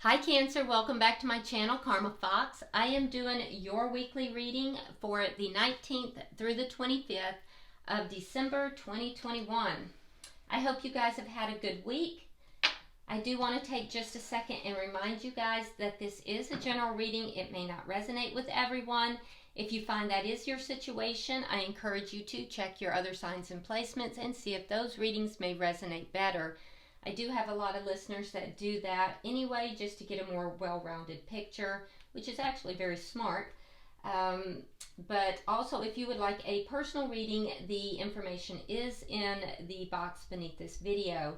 Hi Cancer, welcome back to my channel, Karma Fox. I am doing your weekly reading for the 19th through the 25th of December 2021. I hope you guys have had a good week. I do want to take just a second and remind you guys that this is a general reading. It may not resonate with everyone. If you find that is your situation, I encourage you to check your other signs and placements and see if those readings may resonate better. I do have a lot of listeners that do that anyway, just to get a more well-rounded picture, which is actually very smart. But also, if you would like a personal reading, the information is in the box beneath this video.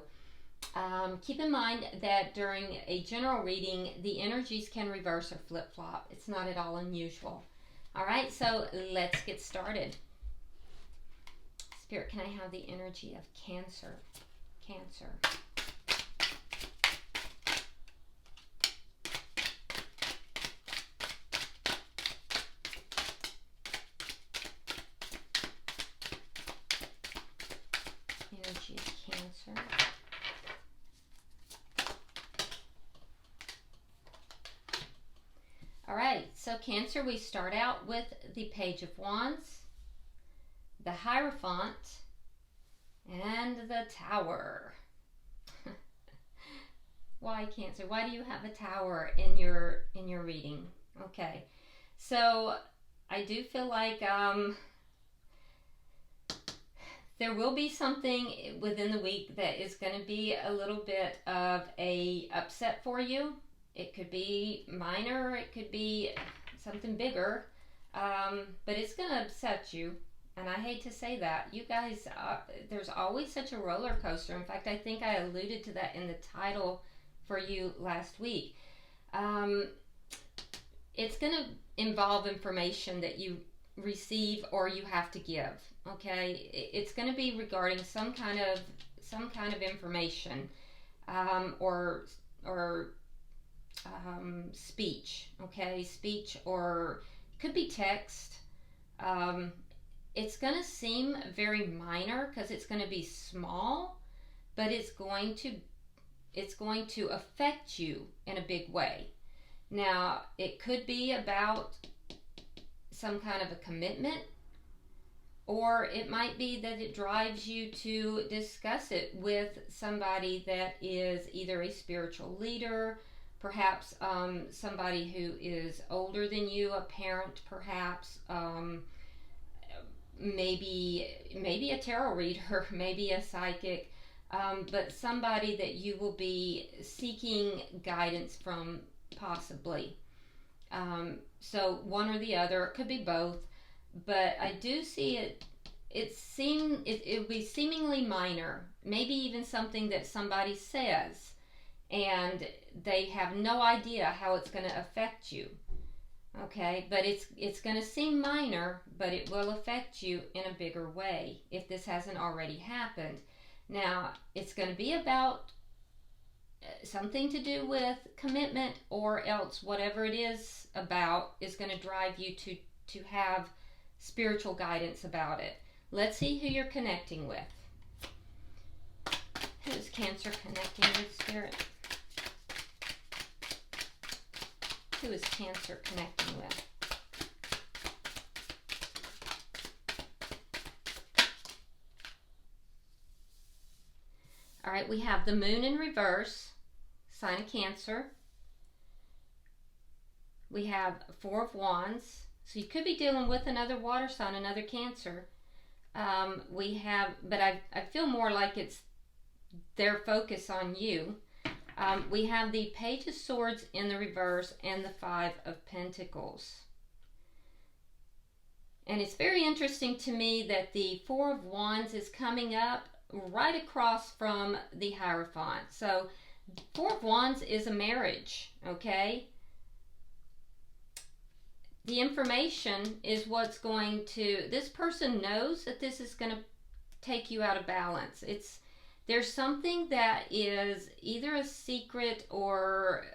Keep in mind that during a general reading, the energies can reverse or flip-flop. It's not at all unusual. All right, so let's get started. Spirit, can I have the energy of Cancer? Cancer. Energy of Cancer. All right, so Cancer, we start out with the Page of Wands, the Hierophant, and the Tower. Why Cancer? Why do you have a Tower in your reading? Okay, so I do feel like there will be something within the week that is going to be a little bit of a upset for you. It could be minor, it could be something bigger, but it's going to upset you. And I hate to say that. You guys, there's always such a roller coaster. In fact, I think I alluded to that in the title for you last week. It's going to involve information that you receive or you have to give. Okay, it's going to be regarding some kind of information, or speech. Okay, speech, or it could be text. It's going to seem very minor because it's going to be small, but it's going to affect you in a big way. Now, it could be about some kind of a commitment, or it might be that it drives you to discuss it with somebody that is either a spiritual leader, perhaps somebody who is older than you, a parent perhaps, maybe a tarot reader, maybe a psychic, but somebody that you will be seeking guidance from, possibly. So one or the other, it could be both, but I do see it would be seemingly minor, maybe even something that somebody says and they have no idea how it's going to affect you. Okay, but it's going to seem minor, but it will affect you in a bigger way if this hasn't already happened. Now, it's going to be about something to do with commitment, or else whatever it is about is going to drive you to have spiritual guidance about it. Let's see who you're connecting with. Who is Cancer connecting with, Spirit? Who is Cancer connecting with? All right, we have the Moon in reverse, sign of Cancer. We have Four of Wands. So you could be dealing with another water sign, another Cancer. We have, but I feel more like it's their focus on you. We have the Page of Swords in the reverse and the Five of Pentacles. And it's very interesting to me that the Four of Wands is coming up right across from the Hierophant. So Four of Wands is a marriage, okay? The information is what's going to, this person knows that this is going to take you out of balance. There's something that is either a secret, or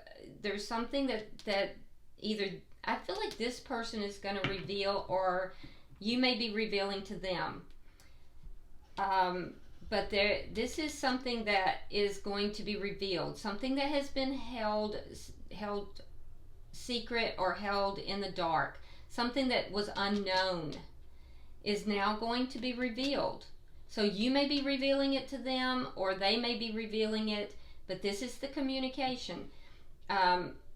there's something that either, I feel like this person is going to reveal, or you may be revealing to them. But but this is something that is going to be revealed, something that has been held secret or held in the dark, something that was unknown is now going to be revealed. So you may be revealing it to them, or they may be revealing it, but this is the communication.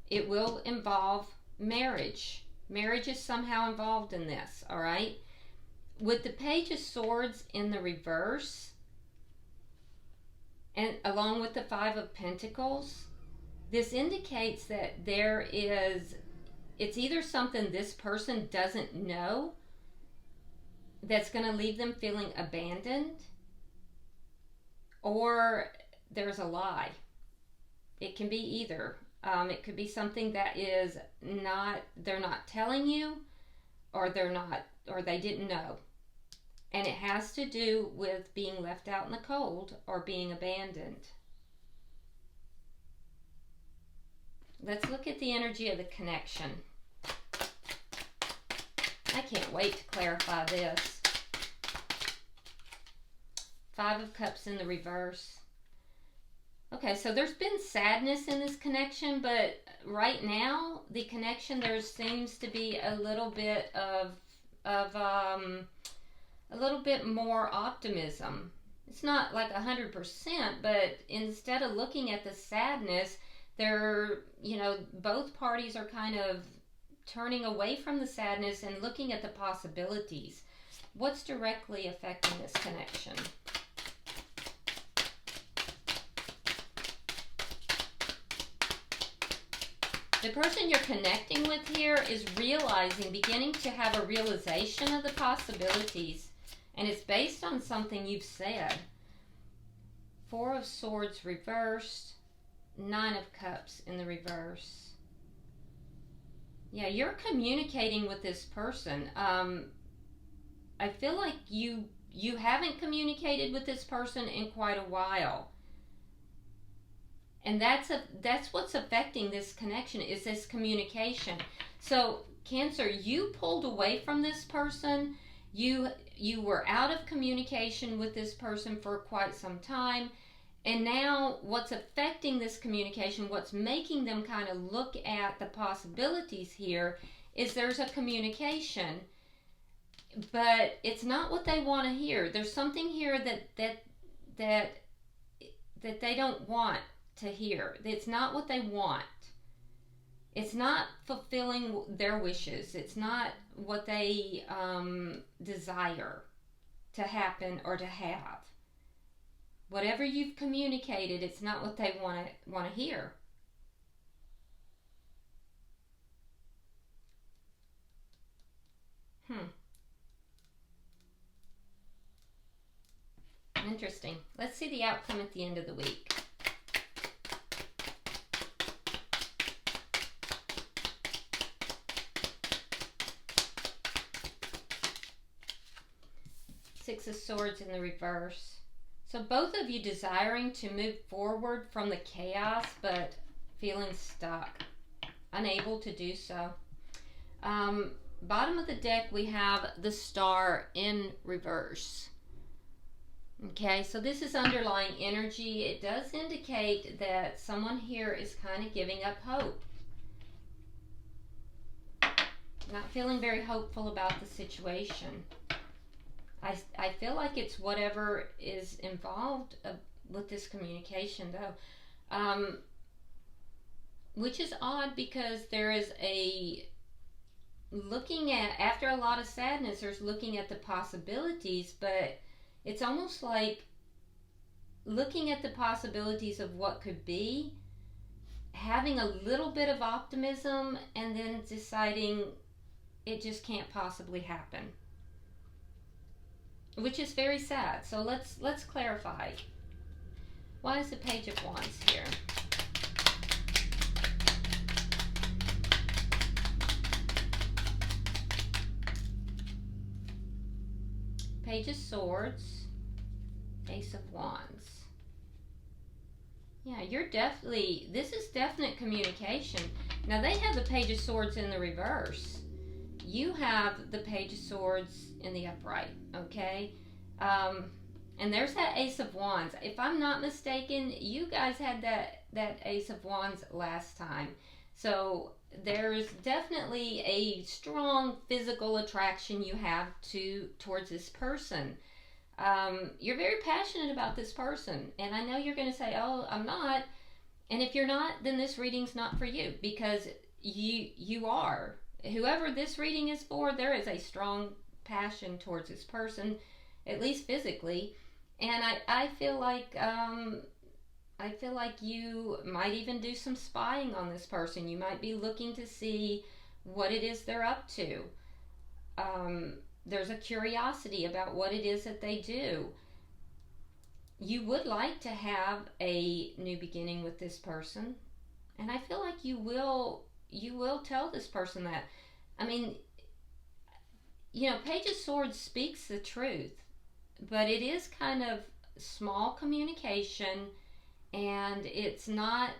It will involve marriage. Marriage is somehow involved in this, all right? With the Page of Swords in the reverse, and along with the Five of Pentacles, this indicates that it's either something this person doesn't know that's going to leave them feeling abandoned, or there's a lie. It can be either. It could be something that is they're not telling you, or they didn't know. And it has to do with being left out in the cold or being abandoned. Let's look at the energy of the connection. I can't wait to clarify this. Five of Cups in the reverse. Okay, so there's been sadness in this connection, but right now, the connection, there seems to be a little bit of a little bit more optimism. It's not like 100%, but instead of looking at the sadness, both parties are kind of turning away from the sadness and looking at the possibilities. What's directly affecting this connection? The person you're connecting with here is beginning to have a realization of the possibilities, and it's based on something you've said. Four of Swords reversed, Nine of Cups in the reverse. Yeah, you're communicating with this person. I feel like you haven't communicated with this person in quite a while. And that's what's affecting this connection, is this communication. So, Cancer, you pulled away from this person. You were out of communication with this person for quite some time. And now what's affecting this communication, what's making them kind of look at the possibilities here, is there's a communication, but it's not what they want to hear. There's something here that they don't want to hear. It's not what they want. It's not fulfilling their wishes. It's not what they desire to happen or to have. Whatever you've communicated, it's not what they want to hear. Interesting. Let's see the outcome at the end of the week. Six of Swords in the reverse. So both of you desiring to move forward from the chaos, but feeling stuck, unable to do so. Bottom of the deck, we have the Star in reverse. Okay, so this is underlying energy. It does indicate that someone here is kind of giving up hope. Not feeling very hopeful about the situation. I feel like it's whatever is involved with this communication, though. Which is odd, because there is after a lot of sadness, there's looking at the possibilities, but it's almost like looking at the possibilities of what could be, having a little bit of optimism, and then deciding it just can't possibly happen. Which is very sad. So let's clarify. Why is the Page of Wands here? Page of Swords, Ace of Wands. Yeah, this is definite communication. Now they have the Page of Swords in the reverse. You have the Page of Swords in the upright, okay? And there's that Ace of Wands. If I'm not mistaken, you guys had that Ace of Wands last time. So there's definitely a strong physical attraction you have towards this person. You're very passionate about this person. And I know you're going to say, oh, I'm not. And if you're not, then this reading's not for you, because you are. Whoever this reading is for, there is a strong passion towards this person, at least physically. And I feel like you might even do some spying on this person. You might be looking to see what it is they're up to. There's a curiosity about what it is that they do. You would like to have a new beginning with this person, and I feel like you will tell this person that. I mean, Page of Swords speaks the truth, but it is kind of small communication, and it's not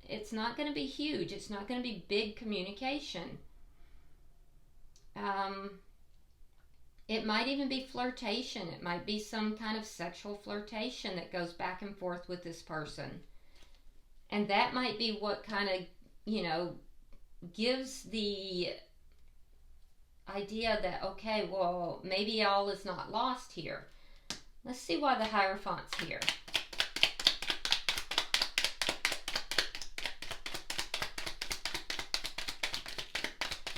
going to be huge. It's not going to be big communication. It might even be flirtation. It might be some kind of sexual flirtation that goes back and forth with this person. And that might be what kind of, gives the idea that, okay, well, maybe all is not lost here. Let's see why the Hierophant's here.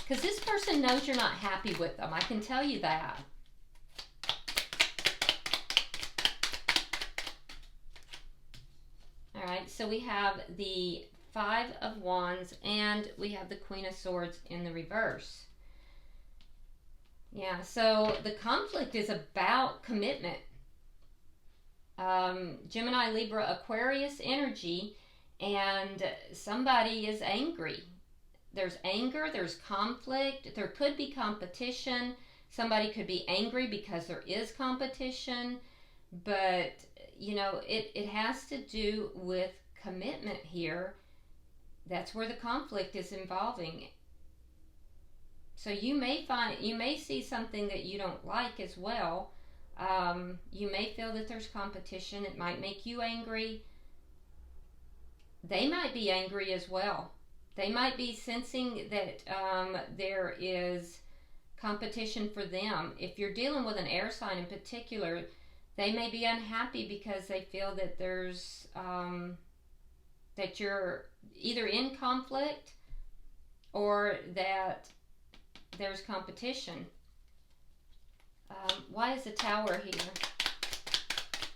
Because this person knows you're not happy with them. I can tell you that. All right, so we have the Five of Wands and we have the Queen of Swords in the reverse. Yeah, so the conflict is about commitment. Gemini, Libra, Aquarius energy, and somebody is angry. There's anger, there's conflict, there could be competition. Somebody could be angry because there is competition, but it has to do with commitment here. That's where the conflict is involving. So you may see something that you don't like as well. You may feel that there's competition. It might make you angry. They might be angry as well. They might be sensing that there is competition for them. If you're dealing with an air sign in particular, they may be unhappy because they feel that there's that you're either in conflict or that there's competition. Why is the Tower here?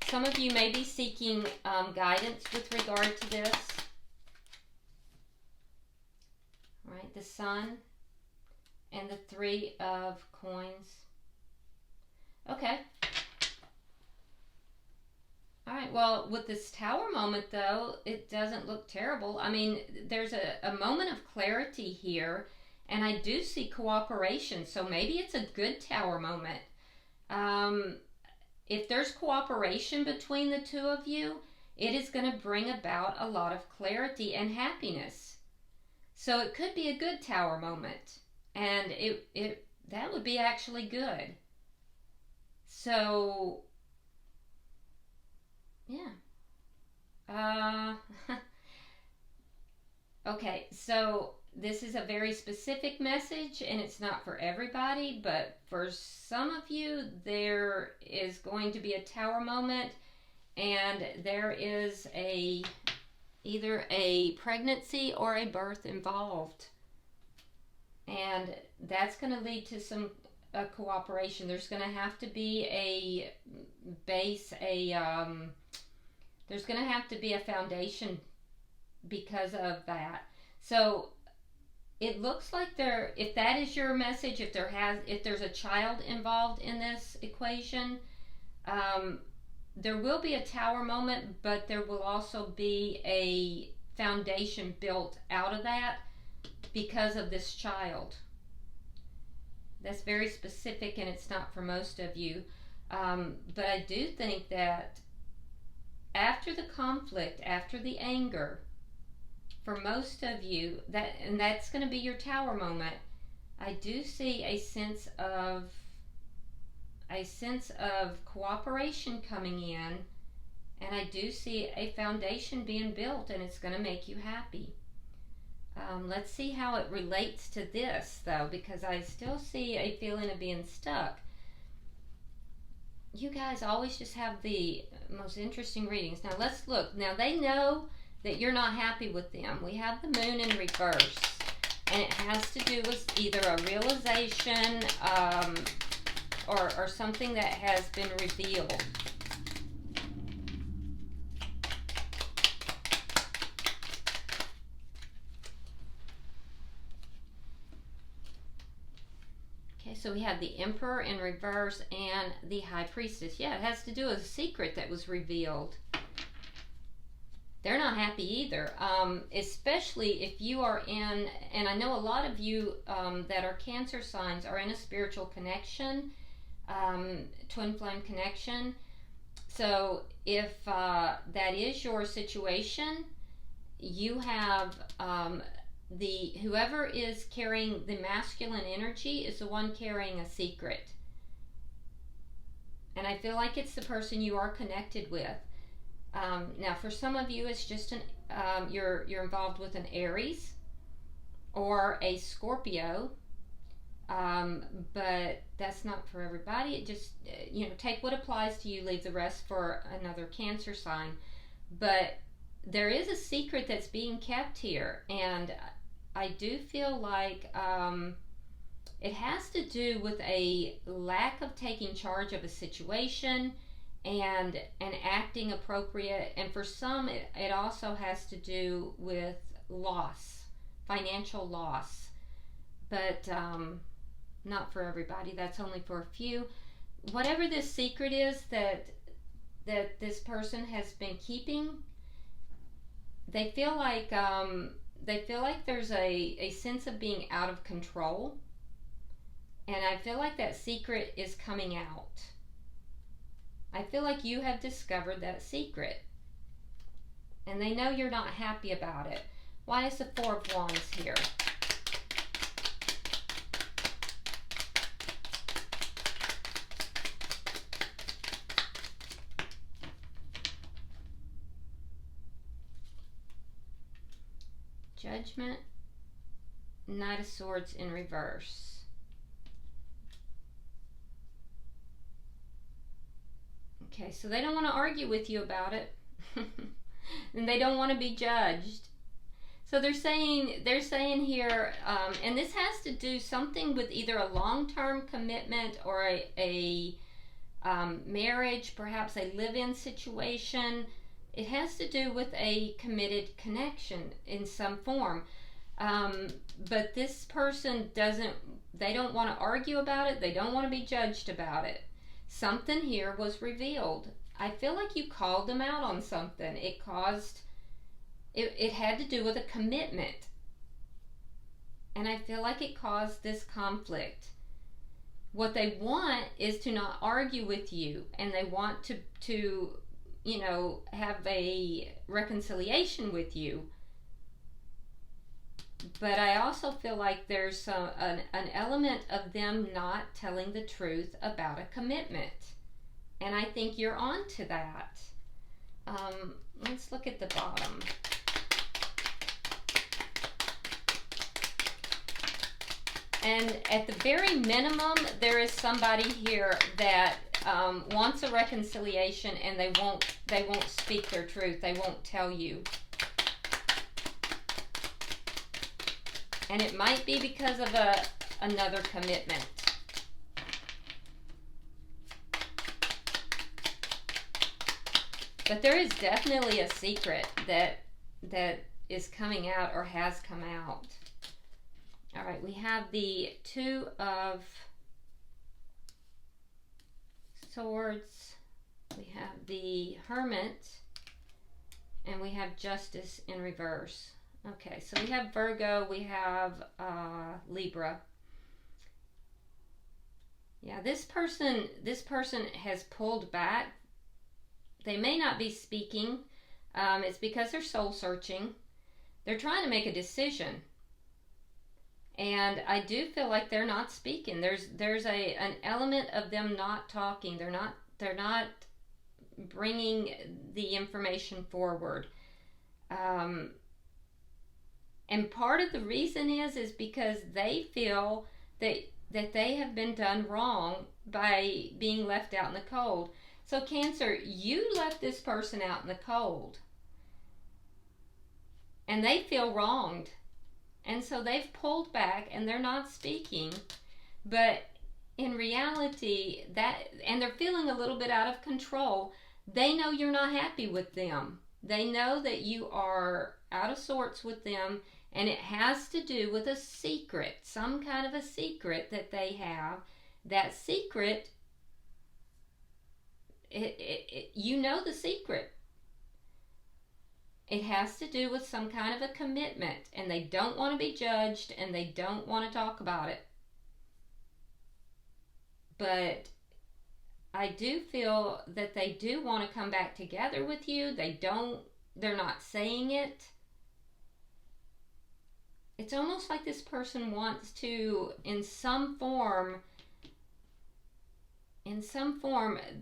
Some of you may be seeking guidance with regard to this. All right, the Sun and the Three of Coins. Okay. All right, well, with this Tower moment, though, it doesn't look terrible. I mean, there's a moment of clarity here, and I do see cooperation, so maybe it's a good Tower moment. If there's cooperation between the two of you, it is going to bring about a lot of clarity and happiness. So it could be a good Tower moment, and that would be actually good. So, yeah. Okay, so this is a very specific message, and it's not for everybody, but for some of you, there is going to be a Tower moment, and there is either a pregnancy or a birth involved. And that's going to lead to some cooperation. There's going to have to be there's going to have to be a foundation because of that. So it looks like if that is your message, if there's a child involved in this equation, there will be a Tower moment, but there will also be a foundation built out of that because of this child. That's very specific, and it's not for most of you. But I do think that after the conflict, after the anger, for most of you, that's going to be your Tower moment, I do see a sense of a sense of cooperation coming in, and I do see a foundation being built, and it's going to make you happy. Let's see how it relates to this, though, because I still see a feeling of being stuck. You guys always just have the most interesting readings. Now, let's look. Now, they know that you're not happy with them. We have the moon in reverse, and it has to do with either a realization or something that has been revealed. Okay, so we have the Emperor in reverse and the High Priestess. Yeah, it has to do with a secret that was revealed. They're not happy either, especially if you are in, and I know a lot of you that are Cancer signs are in a spiritual connection, twin flame connection. So if that is your situation, you have whoever is carrying the masculine energy is the one carrying a secret. And I feel like it's the person you are connected with. Now, for some of you, it's just you're involved with an Aries or a Scorpio, but that's not for everybody. It just take what applies to you, leave the rest for another Cancer sign. But there is a secret that's being kept here, and I do feel like it has to do with a lack of taking charge of a situation and acting appropriate. And for some, it also has to do with loss, financial loss. But not for everybody. That's only for a few. Whatever this secret is that this person has been keeping, they feel like there's a sense of being out of control, and I feel like that secret is coming out. I feel like you have discovered that secret, and they know you're not happy about it. Why is the Four of Wands here? Judgment, Knight of Swords in reverse. Okay, so they don't want to argue with you about it. And they don't want to be judged. So they're saying here, and this has to do something with either a long-term commitment or a marriage, perhaps a live-in situation. It has to do with a committed connection in some form. But this person they don't want to argue about it. They don't want to be judged about it. Something here was revealed. I feel like you called them out on something. It had to do with a commitment. And I feel like it caused this conflict. What they want is to not argue with you, and they want to have a reconciliation with you. But I also feel like there's an element of them not telling the truth about a commitment. And I think you're on to that. Let's look at the bottom. And at the very minimum, there is somebody here that wants a reconciliation, and they won't speak their truth. They won't tell you. And it might be because of another commitment. But there is definitely a secret that is coming out or has come out. All right, we have the Two of Swords, we have the Hermit, and we have Justice in reverse. Okay, so we have Virgo, we have Libra. Yeah, this person has pulled back. They may not be speaking. It's because they're soul searching. They're trying to make a decision. And I do feel like they're not speaking. There's an element of them not talking. They're not bringing the information forward. And part of the reason is because they feel that they have been done wrong by being left out in the cold. So Cancer, you left this person out in the cold. And they feel wronged. And so they've pulled back and they're not speaking. But in reality, and they're feeling a little bit out of control. They know you're not happy with them. They know that you are out of sorts with them, and it has to do with a secret, some kind of a secret that they have. That secret, you know the secret. It has to do with some kind of a commitment, and they don't want to be judged, and they don't want to talk about it. But I do feel that they do want to come back together with you. They're not saying it. It's almost like this person wants to, in some form,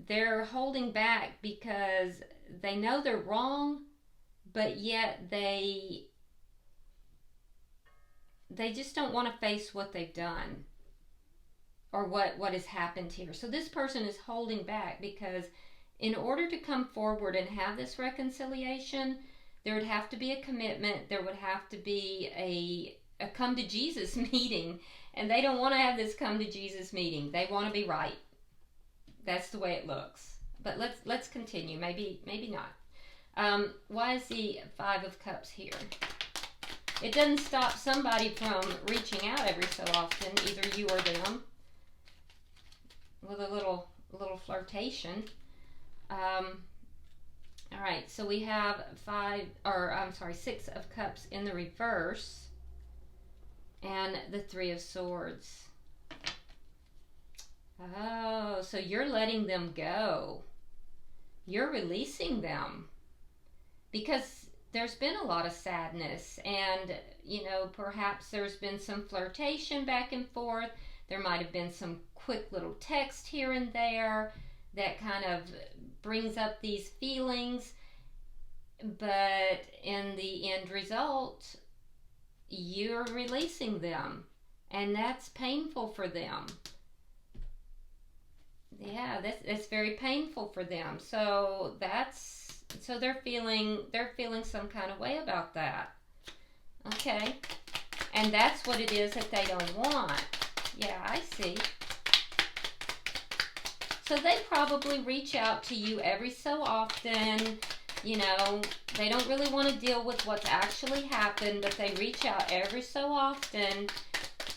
they're holding back because they know they're wrong, but yet they just don't want to face what they've done or what has happened here. So this person is holding back because in order to come forward and have this reconciliation, there would have to be a commitment. There would have to be a come to Jesus meeting. And they don't want to have this come to Jesus meeting. They want to be right. That's the way it looks. But let's continue. Maybe not. Why is the Five of Cups here? It doesn't stop somebody from reaching out every so often, either you or them, with a little flirtation. All right, so we have Six of Cups in the reverse, and the Three of Swords. Oh, so you're letting them go. You're releasing them because there's been a lot of sadness, and perhaps there's been some flirtation back and forth. There might have been some quick little text here and there that kind of brings up these feelings, but in the end result, you're releasing them, and that's painful for them. Yeah, that's very painful for them. So they're feeling some kind of way about that. Okay, and that's what it is that they don't want. Yeah, I see. So they probably reach out to you every so often. They don't really want to deal with what's actually happened, but they reach out every so often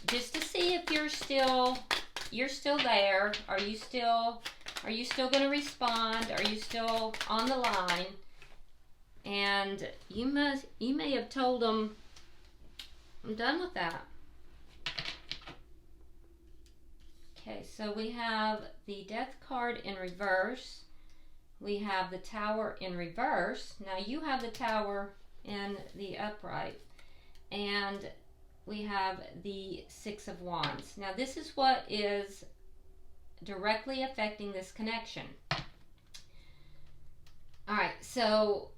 just to see if you're still there. Are you still going to respond? Are you still on the line? And you may have told them, I'm done with that. Okay, so we have the Death card in reverse. We have the Tower in reverse. Now you have the Tower in the upright. And we have the Six of Wands. Now this is what is directly affecting this connection. Alright, so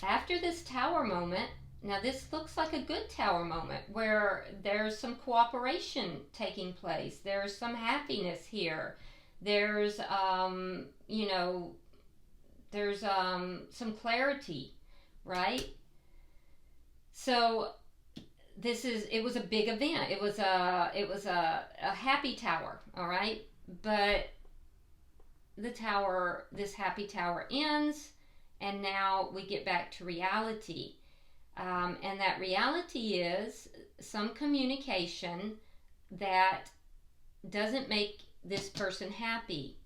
after this Tower moment, now this looks like a good Tower moment where there's some cooperation taking place. There's some happiness here. There's some clarity, right? So it was a big event. It was a happy Tower, all right? But this happy Tower ends, and now we get back to reality. And that reality is some communication that doesn't make this person happy,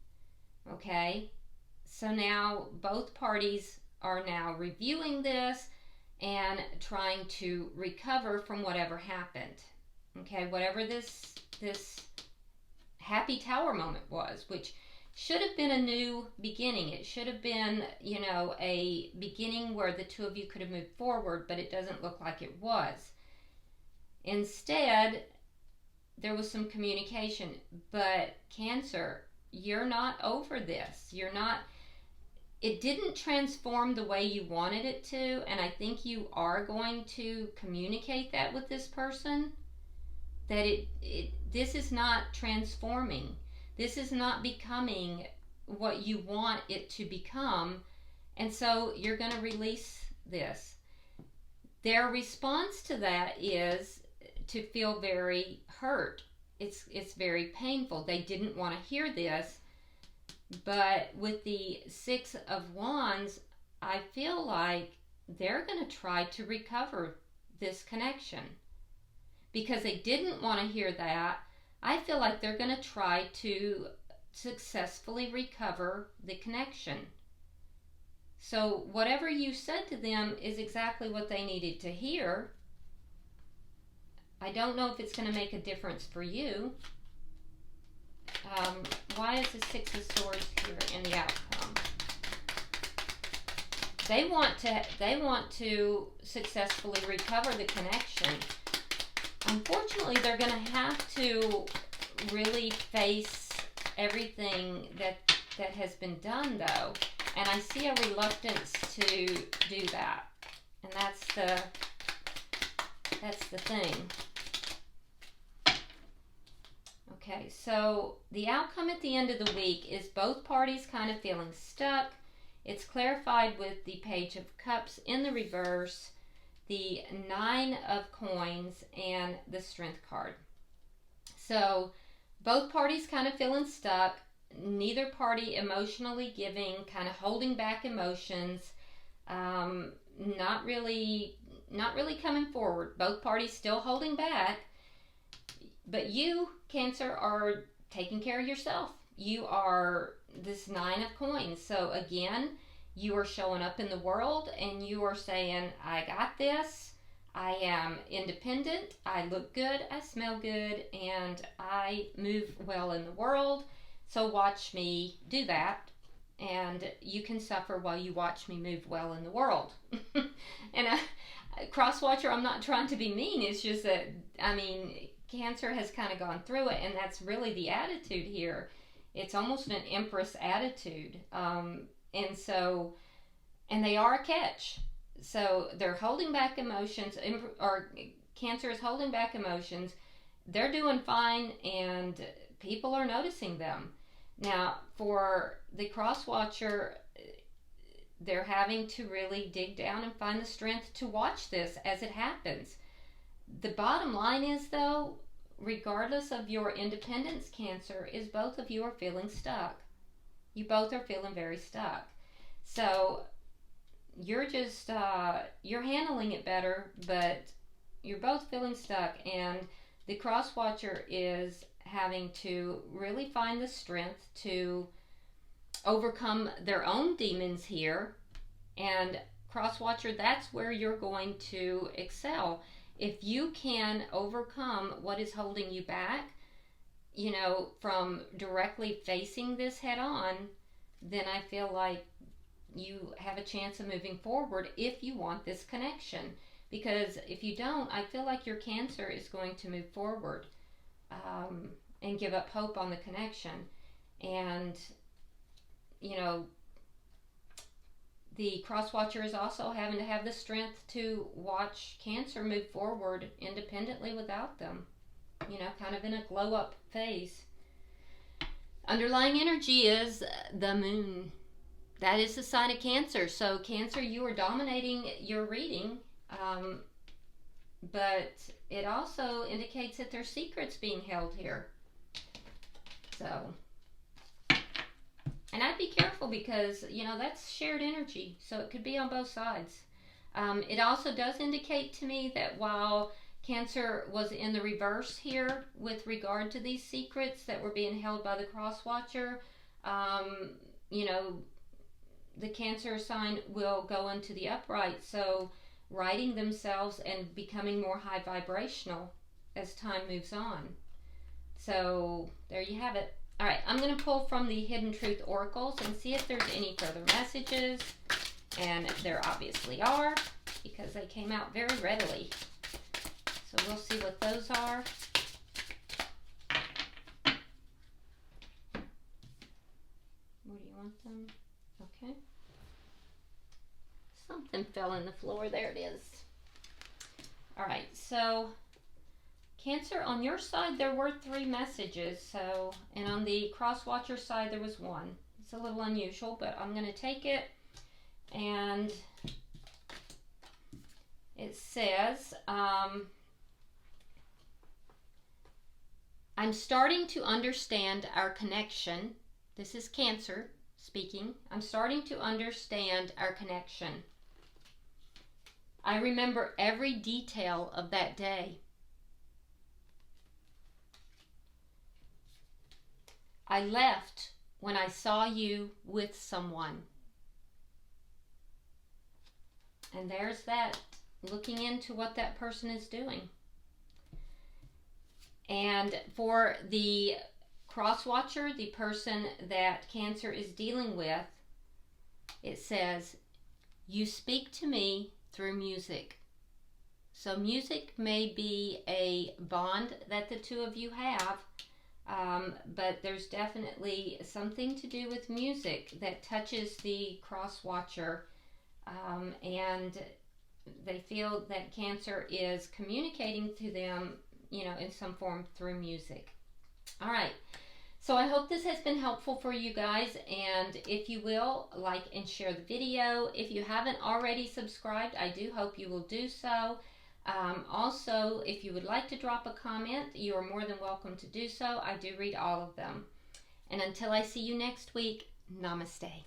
okay? So now both parties are now reviewing this and trying to recover from whatever happened, okay? Whatever this happy Tower moment was, which should have been a new beginning. It should have been, a beginning where the two of you could have moved forward, but it doesn't look like it was. Instead, there was some communication. But Cancer, you're not over this. You're not, it didn't transform the way you wanted it to, and I think you are going to communicate that with this person, that this is not transforming. This is not becoming what you want it to become, and so you're going to release this. Their response to that is to feel very hurt. It's very painful. They didn't want to hear this, but with the Six of Wands, I feel like they're going to try to recover this connection. Because they didn't want to hear that, I feel like they're going to try to successfully recover the connection. So whatever you said to them is exactly what they needed to hear. I don't know if it's going to make a difference for you. Why is the Six of Swords here in the outcome? They want to successfully recover the connection. Unfortunately, they're going to have to really face everything that has been done, though. And I see a reluctance to do that. And that's the thing. Okay, so the outcome at the end of the week is both parties kind of feeling stuck. It's clarified with the Page of Cups in the reverse, the Nine of Coins, and the Strength card. So both parties kind of feeling stuck. Neither party emotionally giving, kind of holding back emotions, not really coming forward. Both parties still holding back. But you, Cancer, are taking care of yourself. You are this Nine of Coins. So again, you are showing up in the world and you are saying, I got this. I am independent. I look good. I smell good. And I move well in the world. So watch me do that. And you can suffer while you watch me move well in the world. And cross-watcher, I'm not trying to be mean. It's just that, I mean, Cancer has kind of gone through it, and that's really the attitude here. It's almost an Empress attitude. And they are a catch. So they're holding back emotions, or Cancer is holding back emotions. They're doing fine, and people are noticing them. Now, for the cross-watcher, they're having to really dig down and find the strength to watch this as it happens. The bottom line is, though, regardless of your independence, Cancer, is both of you are feeling stuck. You both are feeling very stuck. So you're just, you're handling it better, but you're both feeling stuck. And the cross-watcher is having to really find the strength to overcome their own demons here. And cross-watcher, that's where you're going to excel. If you can overcome what is holding you back, you know, from directly facing this head on, then I feel like you have a chance of moving forward if you want this connection. Because if you don't, I feel like your Cancer is going to move forward and give up hope on the connection. And, you know, the cross-watcher is also having to have the strength to watch Cancer move forward independently without them. You know, kind of in a glow-up phase. Underlying energy is the moon. That is the sign of Cancer. So, Cancer, you are dominating your reading. But it also indicates that there's secrets being held here. So, and I'd be careful because, you know, that's shared energy. So it could be on both sides. It also does indicate to me that while Cancer was in the reverse here with regard to these secrets that were being held by the cross-watcher, you know, the Cancer sign will go into the upright. So righting themselves and becoming more high vibrational as time moves on. So there you have it. All right, I'm going to pull from the Hidden Truth Oracles and see if there's any further messages. And there obviously are, because they came out very readily. So we'll see what those are. Where do you want them? Okay. Something fell in the floor. There it is. All right, so Cancer, on your side there were 3 messages, so, and on the cross watcher side there was 1. It's a little unusual, but I'm going to take it, and it says, I'm starting to understand our connection. This is Cancer speaking. I'm starting to understand our connection. I remember every detail of that day. I left when I saw you with someone. And there's that, looking into what that person is doing. And for the cross watcher, the person that Cancer is dealing with, it says, you speak to me through music. So music may be a bond that the two of you have, but there's definitely something to do with music that touches the cross watcher, and they feel that Cancer is communicating to them, you know, in some form through music. All right. So I hope this has been helpful for you guys, and if you will, like and share the video. If you haven't already subscribed, I do hope you will do so. Also, if you would like to drop a comment, you are more than welcome to do so. I do read all of them. And until I see you next week, namaste.